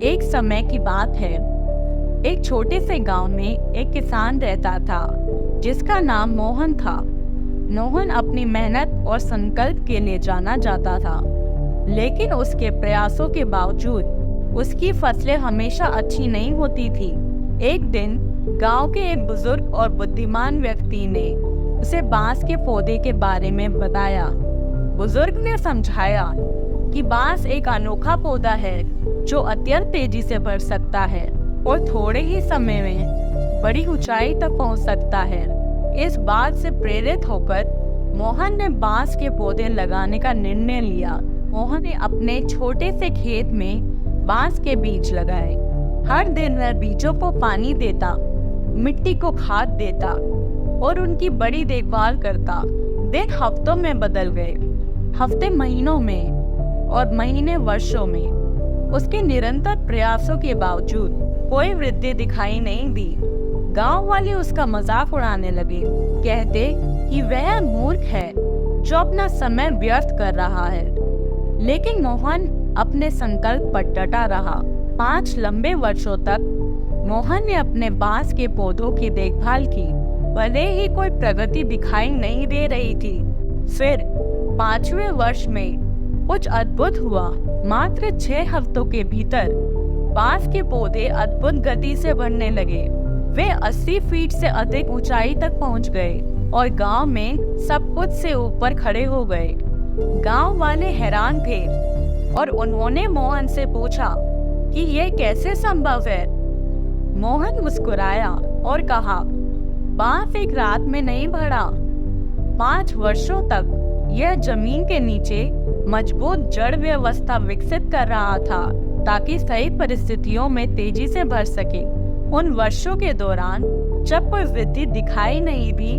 एक समय की बात है। एक छोटे से गांव में एक किसान रहता था जिसका नाम मोहन था। मोहन अपनी मेहनत और संकल्प के लिए जाना जाता था, लेकिन उसके प्रयासों के बावजूद उसकी फसलें हमेशा अच्छी नहीं होती थी। एक दिन गांव के एक बुजुर्ग और बुद्धिमान व्यक्ति ने उसे बांस के पौधे के बारे में बताया। बुजुर्ग ने समझाया कि बांस एक अनोखा पौधा है जो अत्यंत तेजी से बढ़ सकता है और थोड़े ही समय में बड़ी ऊंचाई तक पहुंच सकता है। इस बात से प्रेरित होकर मोहन ने बांस के पौधे लगाने का निर्णय लिया। मोहन ने अपने छोटे से खेत में बांस के बीज लगाए। हर दिन वह बीजों को पानी देता, मिट्टी को खाद देता और उनकी बड़ी देखभाल करता। दिन हफ्तों में बदल गए, हफ्ते महीनों में और महीने वर्षों में। उसके निरंतर प्रयासों के बावजूद कोई वृद्धि दिखाई नहीं दी। गांव वाले उसका मजाक उड़ाने लगे, कहते कि वह मूर्ख है जो अपना समय व्यर्थ कर रहा है। लेकिन मोहन अपने संकल्प पर डटा रहा। 5 लंबे वर्षों तक मोहन ने अपने बांस के पौधों की देखभाल की, भले ही कोई प्रगति दिखाई नहीं दे रही थी। फिर 5वें वर्ष में कुछ अद्भुत हुआ। मात्र 6 हफ्तों के भीतर बांस के पौधे अद्भुत गति से बढ़ने लगे। वे 80 फीट से अधिक ऊंचाई तक पहुंच गए और गांव में सब कुछ से ऊपर खड़े हो गए। गांव वाले हैरान थे और उन्होंने मोहन से पूछा कि यह कैसे संभव है। मोहन मुस्कुराया और कहा, बांस एक रात में नहीं बढ़ा। 5 वर्षों तक यह जमीन के नीचे मजबूत जड़ व्यवस्था विकसित कर रहा था ताकि सही परिस्थितियों में तेजी से बढ़ सके। उन वर्षों के दौरान जब कोई वृद्धि दिखाई नहीं दी,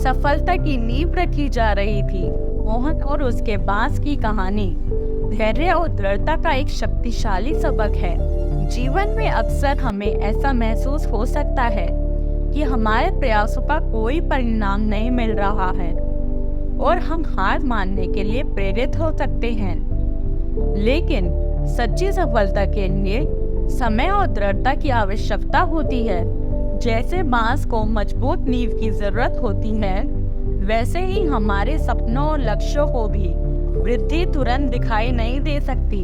सफलता की नींव रखी जा रही थी। मोहन और उसके बांस की कहानी धैर्य और दृढ़ता का एक शक्तिशाली सबक है। जीवन में अक्सर हमें ऐसा महसूस हो सकता है कि हमारे प्रयासों का कोई परिणाम नहीं मिल रहा है और हम हार मानने के लिए प्रेरित हो सकते हैं। लेकिन सच्ची सफलता के लिए समय और दृढ़ता की आवश्यकता होती है। जैसे बांस को मजबूत नींव की जरूरत होती है, वैसे ही हमारे सपनों और लक्ष्यों को भी वृद्धि तुरंत दिखाई नहीं दे सकती।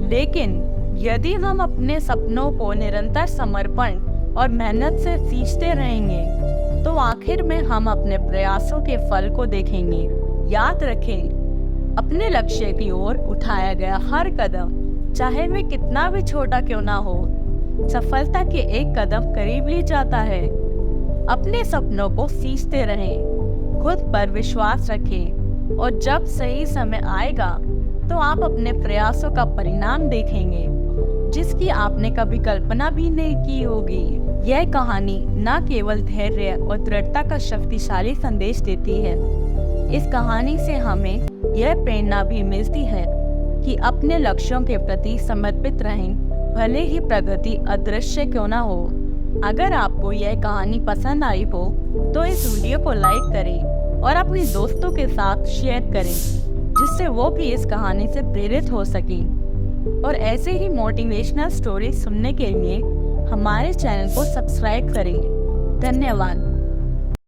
लेकिन यदि हम अपने सपनों को निरंतर समर्पण और मेहनत से सींचते रहेंगे, तो आखिर में हम अपने प्रयासों के फल को देखेंगे। याद रखें, अपने लक्ष्य की ओर उठाया गया हर कदम, चाहे वह कितना भी छोटा क्यों ना हो, सफलता के एक कदम करीब ले जाता है। अपने सपनों को सींचते रहें, खुद पर विश्वास रखें और जब सही समय आएगा तो आप अपने प्रयासों का परिणाम देखेंगे जिसकी आपने कभी कल्पना भी नहीं की होगी। यह कहानी न केवल धैर्य और दृढ़ता का शक्तिशाली संदेश देती है, इस कहानी से हमें यह प्रेरणा भी मिलती है कि अपने लक्ष्यों के प्रति समर्पित रहें, भले ही प्रगति अदृश्य क्यों ना हो। अगर आपको यह कहानी पसंद आई हो तो इस वीडियो को लाइक करें और अपने दोस्तों के साथ शेयर करें, जिससे वो भी इस कहानी से प्रेरित हो सकें। और ऐसे ही मोटिवेशनल स्टोरी सुनने के लिए हमारे चैनल को सब्सक्राइब करें। धन्यवाद।